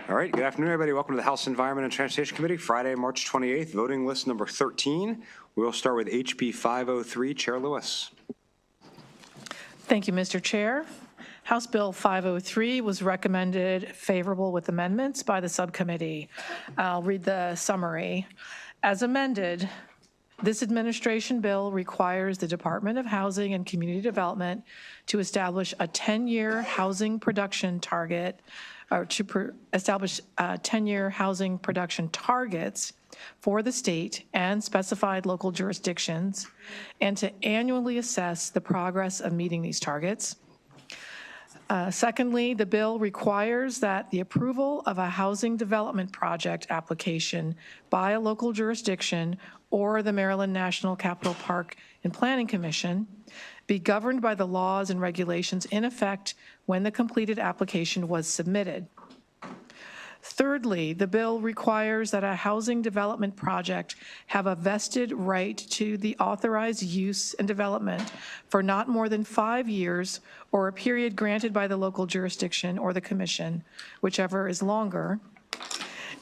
All right, good afternoon, everybody. Welcome to the House Environment and Transportation Committee, Friday, March 28th, voting list number 13. We will start with HB 503. Chair Lewis. Thank you, Mr. Chair. House Bill 503 was recommended favorable with amendments by the subcommittee. I'll read the summary. As amended, this administration bill requires the Department of Housing and Community Development to establish a 10-year housing production target, or to establish 10-year housing production targets for the state and specified local jurisdictions, and to annually assess the progress of meeting these targets. Secondly, the bill requires that the approval of a housing development project application by a local jurisdiction or the Maryland National Capital Park and Planning Commission be governed by the laws and regulations in effect when the completed application was submitted. Thirdly, the bill requires that a housing development project have a vested right to the authorized use and development for not more than 5 years or a period granted by the local jurisdiction or the commission, whichever is longer.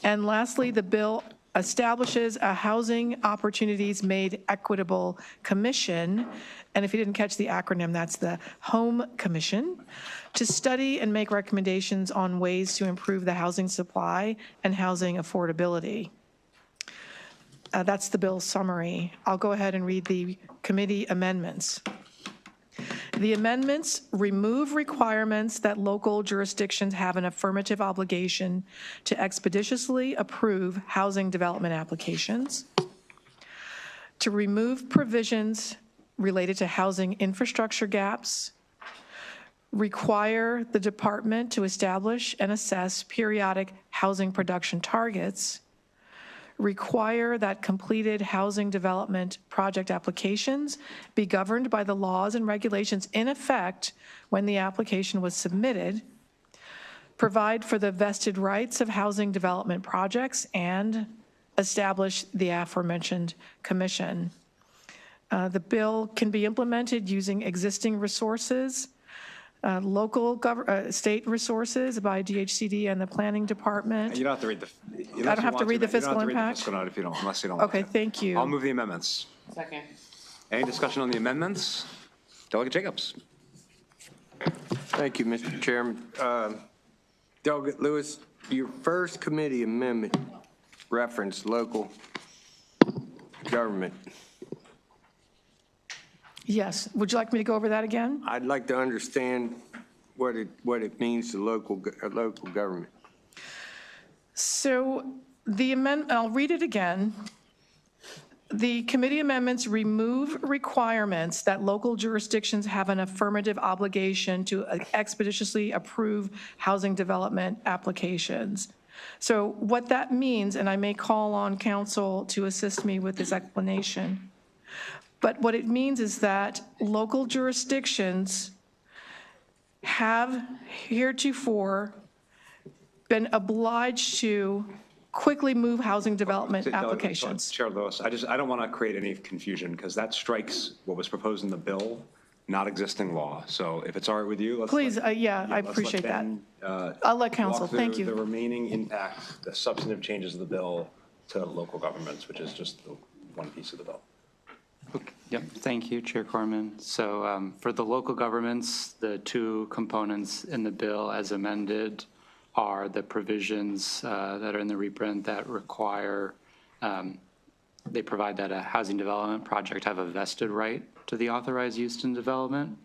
And lastly, the bill establishes a Housing Opportunities Made Equitable Commission, and if you didn't catch the acronym, that's the HOME Commission, to study and make recommendations on ways to improve the housing supply and housing affordability. That's the bill summary. I'll go ahead and read the committee amendments. The amendments remove requirements that local jurisdictions have an affirmative obligation to expeditiously approve housing development applications, to remove provisions related to housing infrastructure gaps, require the department to establish and assess periodic housing production targets, require that completed housing development project applications be governed by the laws and regulations in effect when the application was submitted, provide for the vested rights of housing development projects, and establish the aforementioned commission. The bill can be implemented using existing resources, local state resources by DHCD and the planning department. You don't have to read the. I don't have to read the fiscal impact? You don't have to read the fiscal note if you don't, unless you don't Okay, want to. thank you. I'll move the amendments. Second. Any discussion on the amendments? Delegate Jacobs. Thank you, Mr. Chairman. Delegate Lewis, your first committee amendment referenced local government. Yes. Would you like me to go over that again? I'd like to understand what it means to local government. So the amendment, I'll read it again. The committee amendments remove requirements that local jurisdictions have an affirmative obligation to expeditiously approve housing development applications. So what that means, and I may call on council to assist me with this explanation, but what it means is that local jurisdictions have heretofore been obliged to quickly move housing development applications. Chair Lewis, I don't want to create any confusion because that strikes what was proposed in the bill, not existing law. So if it's all right with you, let's please, yeah, I appreciate that. I'll let council. Thank you. The remaining impact, the substantive changes of the bill to local governments, which is just the one piece of the bill. Okay. Yep, thank you, Chair Corman. So for the local governments, the two components in the bill as amended are the provisions that are in the reprint that require, they provide that a housing development project have a vested right to the authorized use and development.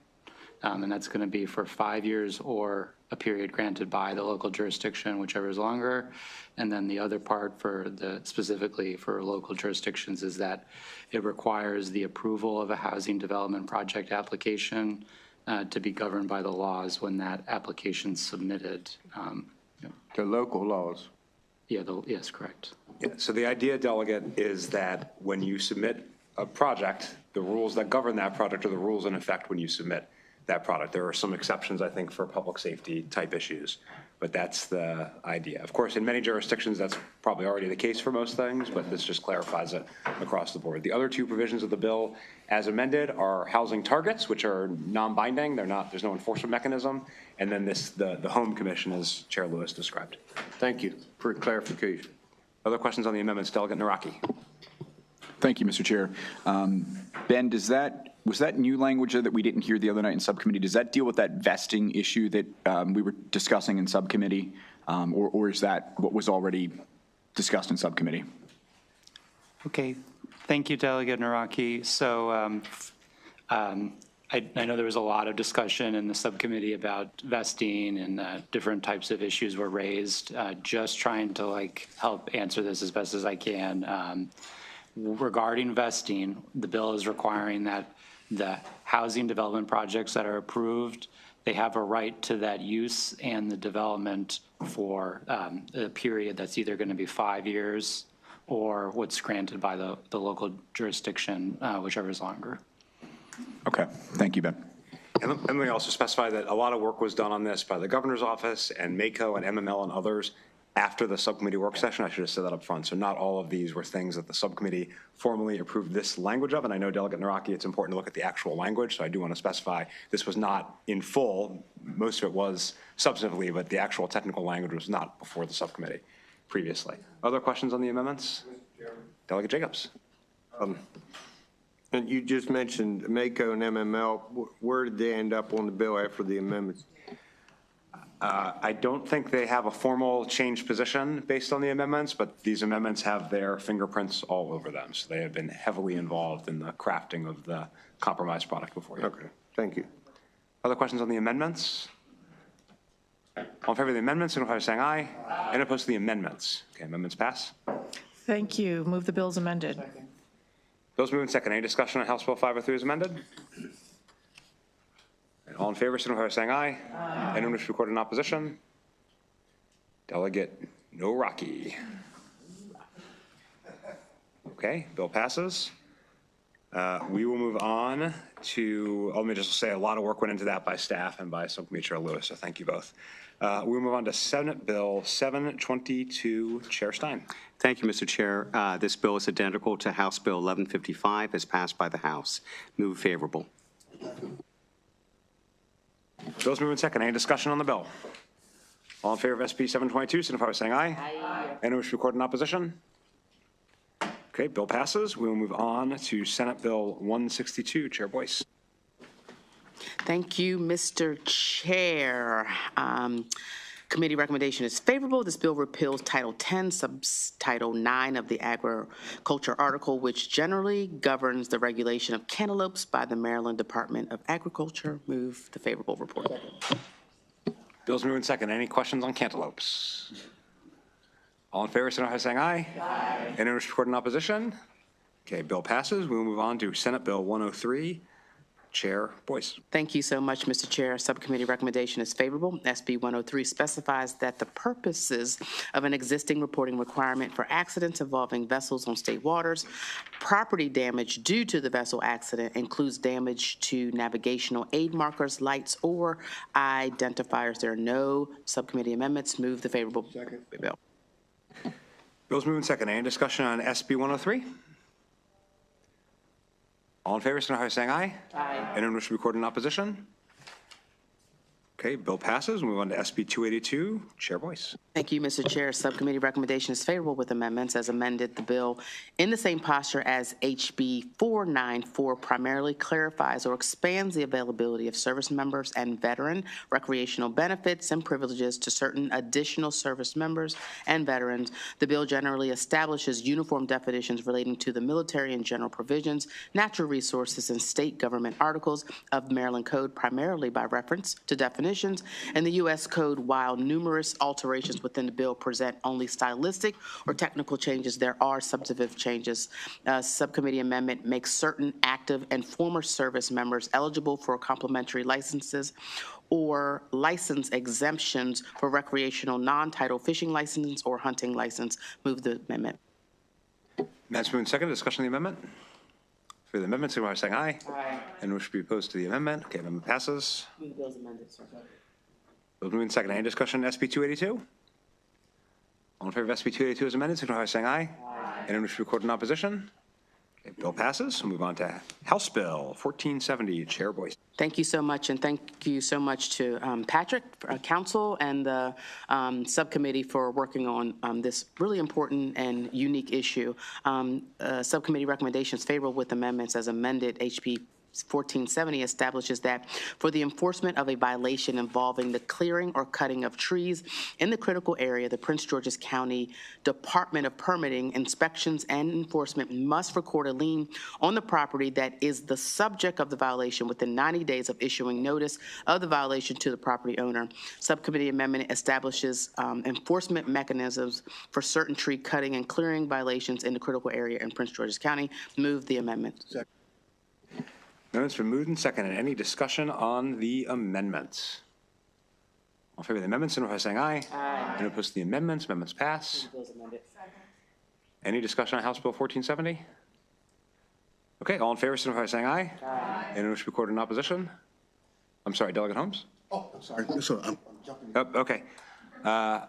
And that's going to be for 5 years or a period granted by the local jurisdiction, whichever is longer. And then the other part for specifically for local jurisdictions is that it requires the approval of a housing development project application to be governed by the laws when that application is submitted. The local laws. Yeah, yes, correct. Yeah, so the idea, Delegate, is that when you submit a project, the rules that govern that project are the rules in effect when you submit that product. There are some exceptions, I think, for public safety type issues, but that's the idea. Of course, in many jurisdictions, that's probably already the case for most things, but this just clarifies it across the board. The other two provisions of the bill as amended are housing targets, which are non-binding. They're not, there's no enforcement mechanism. and then the Home Commission, as Chair Lewis described. Thank you for clarification. Other questions on the amendments? Delegate Naraki. Thank you, Mr. Chair. Ben, was that new language that we didn't hear the other night in subcommittee? Does that deal with that vesting issue that we were discussing in subcommittee, or is that what was already discussed in subcommittee? Okay, thank you, Delegate Naraki. So I know there was a lot of discussion in the subcommittee about vesting and different types of issues were raised. Just trying to help answer this as best as I can. Regarding vesting, the bill is requiring that the housing development projects that are approved, they have a right to that use and the development for a period that's either going to be 5 years or what's granted by the local jurisdiction, whichever is longer. Okay, thank you, Ben. And let me also specify that a lot of work was done on this by the governor's office and MACO and MML and others after the subcommittee work session. I should have said that up front. So not all of these were things that the subcommittee formally approved this language of. And I know, Delegate Naraki, it's important to look at the actual language. So I do want to specify this was not in full. Most of it was substantively, but the actual technical language was not before the subcommittee previously. Other questions on the amendments? Delegate Jacobs. And you just mentioned MACO and MML. Where did they end up on the bill after the amendments? I don't think they have a formal change position based on the amendments, but these amendments have their fingerprints all over them. So they have been heavily involved in the crafting of the compromise product before you. Okay, thank you. Other questions on the amendments? All in favor of the amendments, signify by saying aye. Aye. And opposed to the amendments? Okay, amendments pass. Thank you. Move the bills amended. Bills moved and second. Any discussion on House Bill 503 as amended? And all in favor, signify by saying aye. Aye. Anyone wish to record in opposition? Delegate Naraki. Okay, bill passes. We will move on to, let me just say, a lot of work went into that by staff and by Subcommittee Chair Lewis, so thank you both. We'll move on to Senate Bill 722. Chair Stein. Thank you, Mr. Chair. This bill is identical to House Bill 1155 as passed by the House. Move favorable. Bills moved and second. Any discussion on the bill? All in favor of SB 722, signify by saying aye. Aye. Anyone wish to record in opposition? Okay, bill passes. We will move on to Senate Bill 162. Chair Boyce. Thank you, Mr. Chair. Committee recommendation is favorable. This bill repeals Title 10, Subtitle 9 of the Agriculture Article, which generally governs the regulation of cantaloupes by the Maryland Department of Agriculture. Move the favorable report. Bills moved and second. Any questions on cantaloupes? All in favor, signify by saying aye. Aye. Anyone wish to record in opposition? Okay, bill passes. We will move on to Senate Bill 103. Chair Boyce. Thank you so much, Mr. Chair. Subcommittee recommendation is favorable. SB 103 specifies that the purposes of an existing reporting requirement for accidents involving vessels on state waters, property damage due to the vessel accident includes damage to navigational aid markers, lights, or identifiers. There are no subcommittee amendments. Move the favorable bill. Bills moved and second. Any discussion on SB 103? All in favor, signify by saying aye. Aye. Anyone wish to record in opposition? Okay, bill passes. We move on to SB 282. Chair Boyce. Thank you, Mr. Chair. Subcommittee recommendation is favorable with amendments as amended. The bill, in the same posture as HB 494, primarily clarifies or expands the availability of service members and veteran recreational benefits and privileges to certain additional service members and veterans. The bill generally establishes uniform definitions relating to the military and general provisions, natural resources, and state government articles of Maryland Code, primarily by reference to definitions and the U.S. Code. While numerous alterations within the bill present only stylistic or technical changes, there are substantive changes. Subcommittee amendment makes certain active and former service members eligible for complimentary licenses or license exemptions for recreational non-title fishing license or hunting license. Move the amendment. That's moved and second. Discussion on the amendment? For the amendment, signify by saying aye. Aye. And wish to be opposed to the amendment? Okay, amendment passes. Move the bill as amended, sir. Bills moved and second. Any discussion on SB 282? All in favor of SB 282 as amended, signify by saying aye. Aye. Anyone wish to record in opposition? Okay, bill passes. We'll move on to House Bill 1470. Chair Boyce. Thank you so much, and thank you so much to Patrick, council, and the subcommittee for working on this really important and unique issue. Subcommittee recommendations favorable with amendments as amended. HB 1470 establishes that for the enforcement of a violation involving the clearing or cutting of trees in the critical area, the Prince George's County Department of Permitting, Inspections, and Enforcement must record a lien on the property that is the subject of the violation within 90 days of issuing notice of the violation to the property owner. Subcommittee amendment establishes enforcement mechanisms for certain tree cutting and clearing violations in the critical area in Prince George's County. Move the amendment. Amendment's been moved and seconded. Any discussion on the amendments? All in favor of the amendments, signify by saying aye. Aye. Any opposed to the amendments? Amendments pass. Any discussion on House Bill 1470? Okay, all in favor, signify by saying aye. Aye. Anyone wish to record in opposition? I'm sorry, Delegate Holmes? Oh, I'm sorry. So I'm jumping. Okay.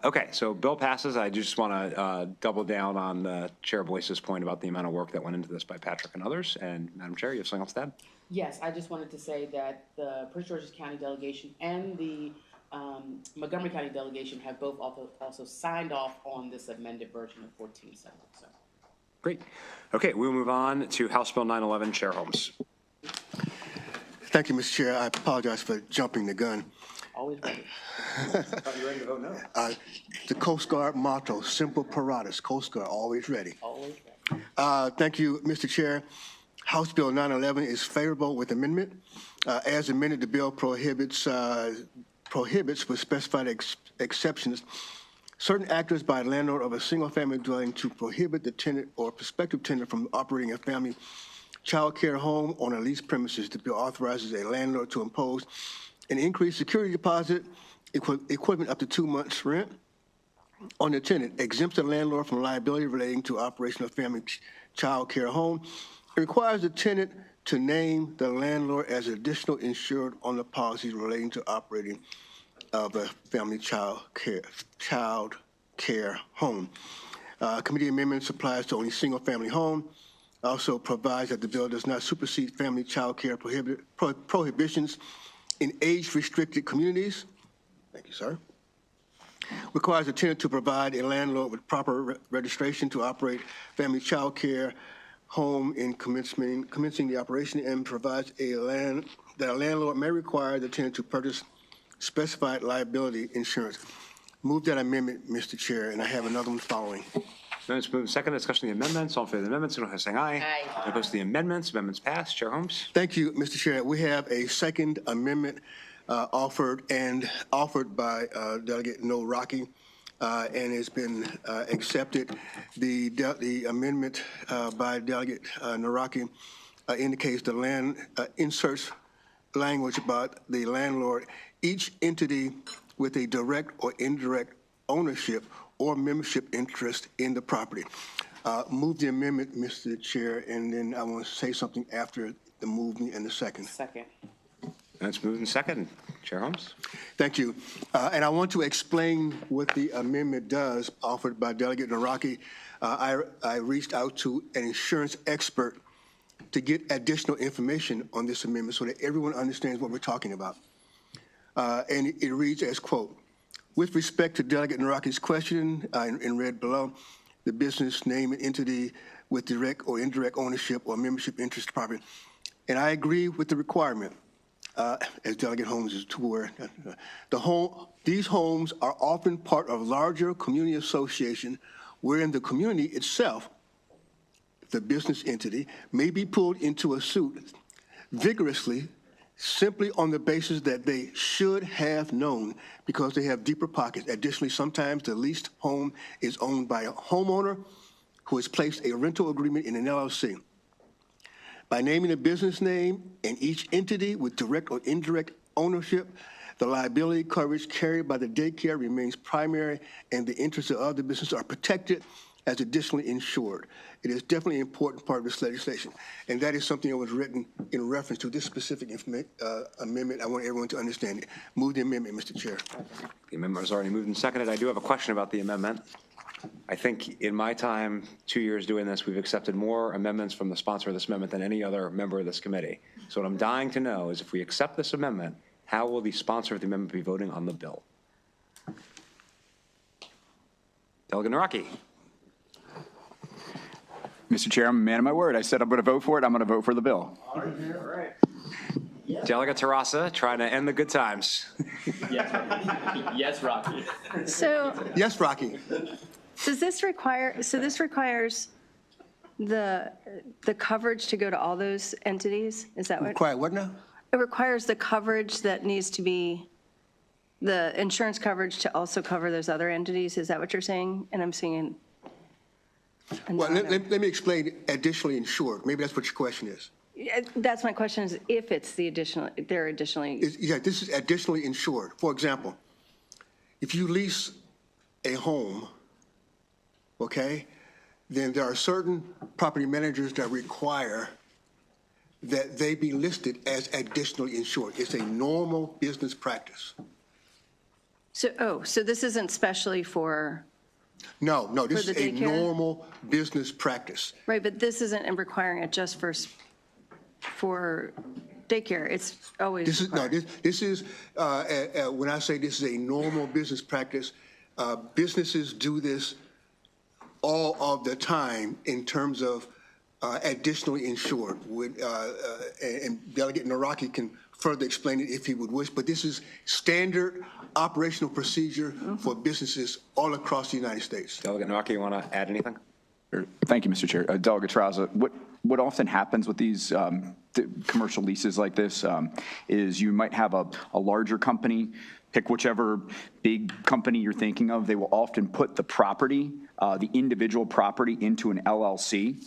Okay, so bill passes. I just want to double down on Chair Boyce's point about the amount of work that went into this by Patrick and others. And Madam Chair, you have something else to add? Yes, I just wanted to say that the Prince George's County delegation and the Montgomery County delegation have both also signed off on this amended version of 1470. So. Great. Okay, we'll move on to House Bill 911. Chair Holmes. Thank you, Mr. Chair. I apologize for jumping the gun. Always ready. Are you ready to vote no? The Coast Guard motto, simple paratus, Coast Guard, always ready. Always ready. Thank you, Mr. Chair. House Bill 911 is favorable with amendment. As amended, the bill prohibits with specified exceptions certain actors by a landlord of a single-family dwelling to prohibit the tenant or prospective tenant from operating a family child care home on a leased premises. The bill authorizes a landlord to impose an increased security deposit equivalent up to 2 months' rent on the tenant, exempts the landlord from liability relating to operation of family child care home. It requires the tenant to name the landlord as additional insured on the policies relating to operating of a family child care home. Committee amendments applies to only single-family home. Also provides that the bill does not supersede family child care prohibitions in age-restricted communities. Thank you, sir. Requires the tenant to provide a landlord with proper registration to operate family child care home in commencing the operation, and provides that a landlord may require the tenant to purchase specified liability insurance. Move that amendment, Mr. Chair, and I have another one following. Amendments moved. Second discussion of the amendments. All in favor of the amendments, signify by saying aye. Aye. Opposed to the amendments? Amendments passed. Chair Holmes. Thank you, Mr. Chair. We have a second amendment offered by Delegate No Rocky, and it's been accepted. The amendment by Delegate Naraki indicates the land inserts language about the landlord. Each entity with a direct or indirect ownership or membership interest in the property. Move the amendment, Mr. Chair, and then I want to say something after the movement and the second. Second. That's moved and second. Chair Holmes. Thank you. And I want to explain what the amendment does, offered by Delegate Naraki. I reached out to an insurance expert to get additional information on this amendment so that everyone understands what we're talking about. And it reads as, quote, with respect to Delegate Naraki's question in red below, the business name and entity with direct or indirect ownership or membership interest in property. And I agree with the requirement, as Delegate Holmes is too aware. These homes are often part of larger community association wherein the community itself, the business entity, may be pulled into a suit vigorously simply on the basis that they should have known because they have deeper pockets. Additionally, sometimes the leased home is owned by a homeowner who has placed a rental agreement in an LLC. By naming a business name and each entity with direct or indirect ownership, the liability coverage carried by the daycare remains primary and the interests of other businesses are protected as additionally insured. It is definitely an important part of this legislation. And that is something that was written in reference to this specific amendment. I want everyone to understand it. Move the amendment, Mr. Chair. The amendment was already moved and seconded. I do have a question about the amendment. I think in my time, 2 years doing this, we've accepted more amendments from the sponsor of this amendment than any other member of this committee. So what I'm dying to know is if we accept this amendment, how will the sponsor of the amendment be voting on the bill? Delegate Naraki. Mr. Chair, I'm a man of my word. I said I'm going to vote for it. I'm going to vote for the bill. Delegate Terrasa, trying to end the good times. Yes, Rocky. So Yes, Rocky? this requires the coverage to go to all those entities? Is that what? Quiet, what now? It requires the coverage that needs to be, the insurance coverage to also cover those other entities? Is that what you're saying? And I'm seeing. Well, let me explain additionally insured. Maybe that's what your question is. That's my question, is if it's the additional, they're additionally. Yeah, this is additionally insured. For example, if you lease a home, okay, then there are certain property managers that require that they be listed as additionally insured. It's a normal business practice. So this isn't specially for, No, this For is the a daycare? normal business practice. right, but this isn't requiring it just for daycare. It's always. This is, no, required. this is, when I say this is a normal business practice, businesses do this all of the time in terms of additionally insured. And Delegate Naraki can further explain it if he would wish, but this is standard operational procedure for businesses all across the United States. Delegate Naraki, you want to add anything? Thank you, Mr. Chair. Delegate Terraza, what often happens with these commercial leases like this is you might have a larger company, pick whichever big company you're thinking of. They will often put the property, the individual property, into an LLC.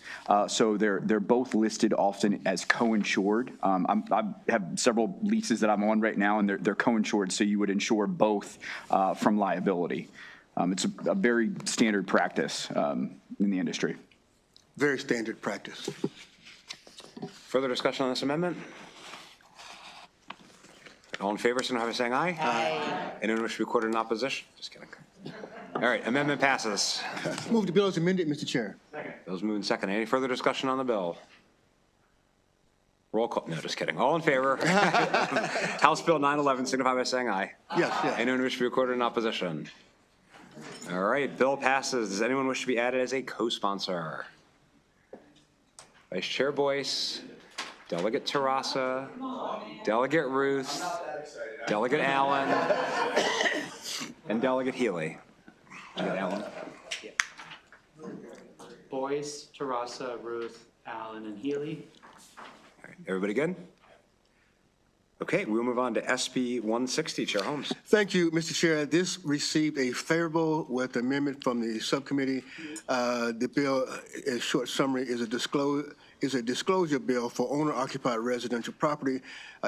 So they're both listed often as co-insured. I have several leases that I'm on right now, and they're co-insured, so you would insure both from liability. It's a very standard practice in the industry. Very standard practice. Further discussion on this amendment? All in favor, signify by saying aye. Aye. Anyone wish to be recorded in opposition? Just kidding. All right, amendment passes. Move the bill as amended, Mr. Chair. Bill's moving second. Any further discussion on the bill? Roll call. No, just kidding. All in favor? House Bill 911, signify by saying aye. Yes. Anyone wish to be recorded in opposition? All right, bill passes. Does anyone wish to be added as a co-sponsor? Vice Chair Boyce, Delegate Terrasa, Delegate Ruth, Delegate Allen, and Delegate Healy. Delegate Allen. Boyce, Terrasa, Ruth, Allen, and Healy. All right, everybody good? Okay, we'll move on to SB 160. Chair Holmes. Thank you, Mr. Chair. This received a favorable with amendment from the subcommittee. The bill, in short summary, is a disclosure bill for owner-occupied residential property.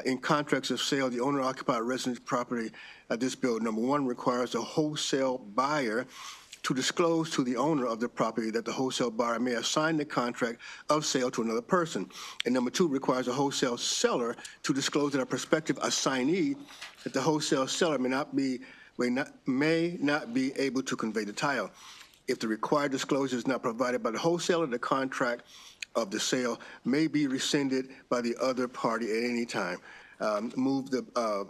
In contracts of sale, the owner-occupied residential property, this bill, number one, requires a wholesale buyer to disclose to the owner of the property that the wholesale buyer may assign the contract of sale to another person. And number two, requires a wholesale seller to disclose to a prospective assignee that the wholesale seller may not be able to convey the title. If the required disclosure is not provided by the wholesaler, the contract of the sale may be rescinded by the other party at any time. The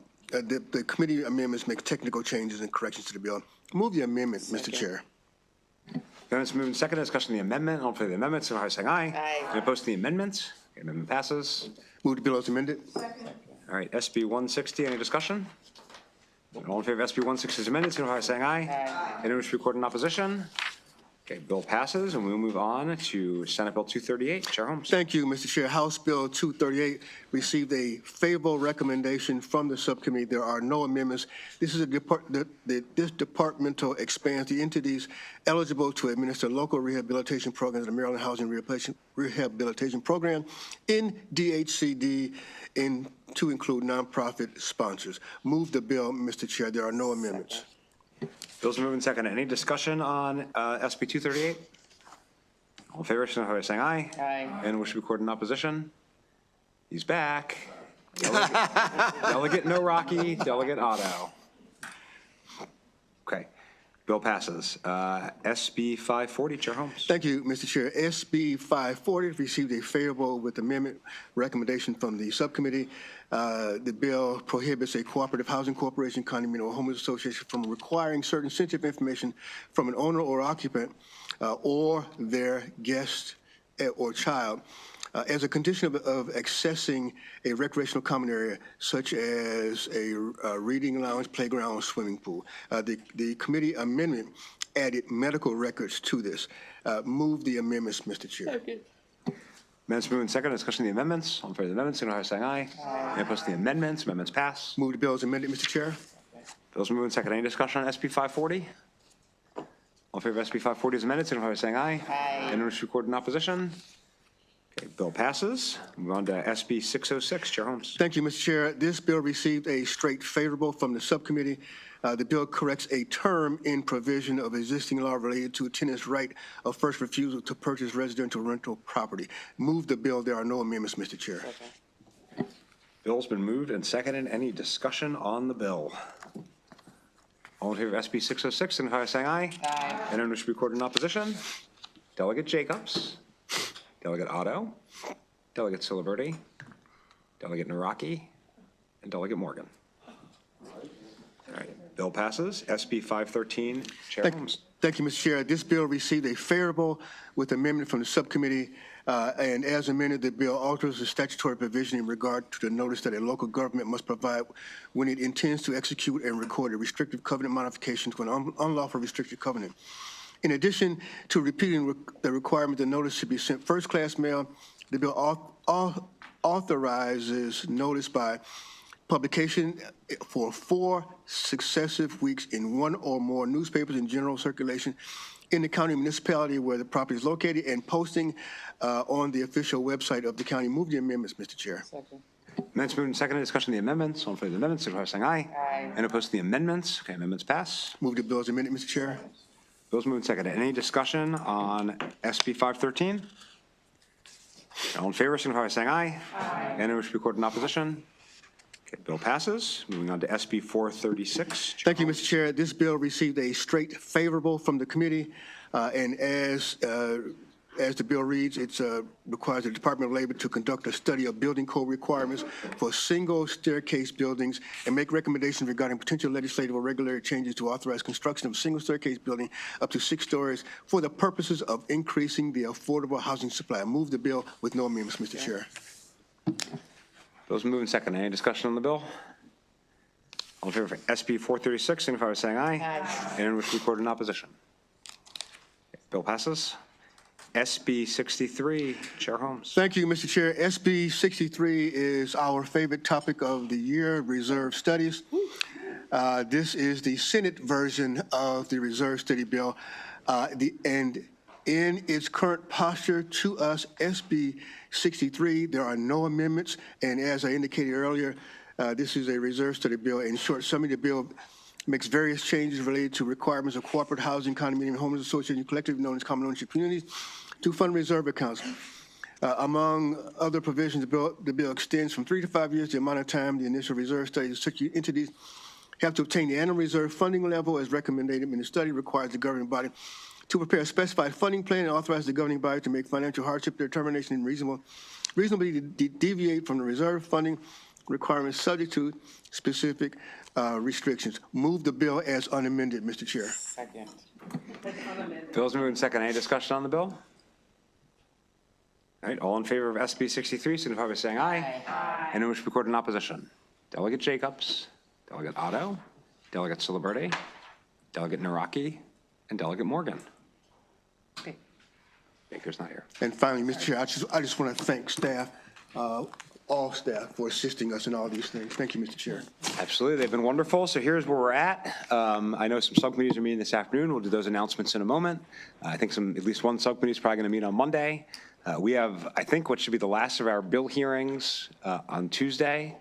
committee amendments make technical changes and corrections to the bill. Move the amendment, Mr. Chair. Amendments moved and seconded. Discussion on the amendment. All in favor of the amendment, signify by saying aye. Aye. Any opposed to the amendment? Okay, amendment passes. Move the bill as amended. All right, SB 160, any discussion? All in favor of SB 160 as amended, signify by saying aye. Aye. Anyone wish to record in opposition? Okay, bill passes, and we'll move on to Senate Bill 238. Chair Holmes. Thank you, Mr. Chair. House Bill 238 received a favorable recommendation from the subcommittee. There are no amendments. This is this departmental expands the entities eligible to administer local rehabilitation programs in the Maryland Housing Rehabilitation Program in DHCD to include nonprofit sponsors. Move the bill, Mr. Chair. There are no amendments. Bill's moving second. Any discussion on SB 238? All in favor, signify by saying aye. Aye. Anyone wish to record in opposition? He's back. Delegate No Rocky, Delegate Otto. Okay. Bill passes. SB 540, Chair Holmes. Thank you, Mr. Chair. SB 540 received a favorable with amendment recommendation from the subcommittee. The bill prohibits a cooperative housing corporation, condominium, or homeowners association from requiring certain sensitive information from an owner or occupant or their guest or child as a condition of accessing a recreational common area such as a reading lounge, playground, or swimming pool. The committee amendment added medical records to this. Move the amendments, Mr. Chair. Amendments moved and seconded. Discussion of the amendments. All in favor of the amendments, signify by saying aye. Any opposed to the amendments? Amendments pass. Move the bill as amended, Mr. Chair. Bills moved and seconded. Any discussion on SB 540? All in favor of SB 540 as amended, signify by saying aye. Aye. Anyone wish to record in opposition? Okay, bill passes. Move on to SB 606. Chair Holmes. Thank you, Mr. Chair. This bill received a straight favorable from the subcommittee. The bill corrects a term in provision of existing law related to a tenant's right of first refusal to purchase residential rental property. Move the bill. There are no amendments, Mr. Chair. Bill's been moved and seconded. Any discussion on the bill? All in favor of SB 606, signify by saying aye. Aye. Anyone wish to record in opposition? Delegate Jacobs. Delegate Otto. Delegate Siliberti. Delegate Naraki. And Delegate Morgan. All right. Bill passes. SB 513, Chair Holmes. Thank you, Mr. Chair. This bill received a favorable with amendment from the subcommittee, and as amended, the bill alters the statutory provision in regard to the notice that a local government must provide when it intends to execute and record a restrictive covenant modification to an unlawful restrictive covenant. In addition to repeating the requirement the notice should be sent first-class mail, the bill authorizes notice by publication for 4 successive weeks in 1 or more newspapers in general circulation in the county municipality where the property is located and posting on the official website of the county. Move the amendments, Mr. Chair. Second. Amendments moved and seconded. Discussion of the amendments. All in favor of the amendments, signify by saying aye. Aye. And opposed to the amendments? Okay, amendments pass. Move the bill as amended, Mr. Chair. Bills moved and seconded. Any discussion on SB 513? All in favor, signify by saying aye. Aye. Anyone wish to record in opposition? Okay, bill passes. Moving on to SB 436. Thank you, Mr. Chair. This bill received a straight favorable from the committee, and as the bill reads, it requires the Department of Labor to conduct a study of building code requirements for single staircase buildings and make recommendations regarding potential legislative or regulatory changes to authorize construction of a single staircase building up to 6 stories for the purposes of increasing the affordable housing supply. Move the bill with no amendments, Mr. Chair. Bills moved and seconded. Any discussion on the bill? All in favor of SB 436, signify by saying aye. Aye. Anyone wish to record in opposition? Okay, bill passes. SB 63, Chair Holmes. Thank you, Mr. Chair. SB 63 is our favorite topic of the year, reserve studies. This is the Senate version of the reserve study bill. And in its current posture to us, SB 63, there are no amendments. And as I indicated earlier, this is a reserve study bill. In short summary, the bill makes various changes related to requirements of corporate housing, condominium, homeowners association, collectively known as common ownership communities, to fund reserve accounts. Among other provisions, the bill extends from 3 to 5 years the amount of time the initial reserve study entities have to obtain the annual reserve funding level as recommended in the study. Requires the governing body to prepare a specified funding plan and authorize the governing body to make financial hardship determination and reasonably deviate from the reserve funding requirements subject to specific restrictions. Move the bill as unamended, Mr. Chair. Second. Bills moved and seconded. Any discussion on the bill? All right, all in favor of SB 63, signify by saying aye. Aye. Anyone wish to record in opposition? Delegate Jacobs, Delegate Otto, Delegate Siliberti, Delegate Naraki, and Delegate Morgan. Okay. Baker's not here. And finally, Mr. Chair, I just want to thank staff, all staff, for assisting us in all these things. Thank you, Mr. Chair. Absolutely, they've been wonderful. So here's where we're at. I know some subcommittees are meeting this afternoon. We'll do those announcements in a moment. I think at least one subcommittee is probably going to meet on Monday. We have, I think, what should be the last of our bill hearings on Tuesday.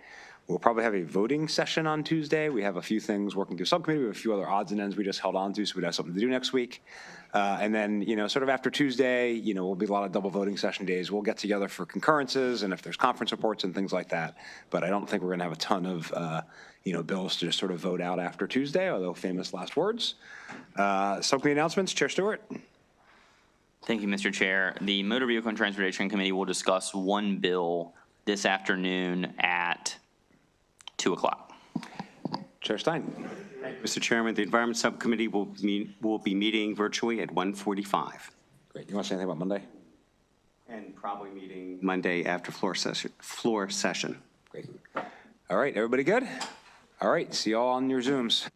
We'll probably have a voting session on Tuesday. We have a few things working through subcommittee. We have a few other odds and ends we just held on to, so we'd have something to do next week. And then, sort of after Tuesday, will be a lot of double voting session days. We'll get together for concurrences and if there's conference reports and things like that. But I don't think we're going to have a ton of, bills to just sort of vote out after Tuesday, although famous last words. Subcommittee announcements, Chair Stewart. Thank you, Mr. Chair. The Motor Vehicle and Transportation Committee will discuss one bill this afternoon at 2 o'clock. Chair Stein. Mr. Chairman, the Environment Subcommittee will be meeting virtually at 1:45. Great. You want to say anything about Monday? And probably meeting Monday after floor session. Great. All right, everybody good? All right, see you all on your Zooms.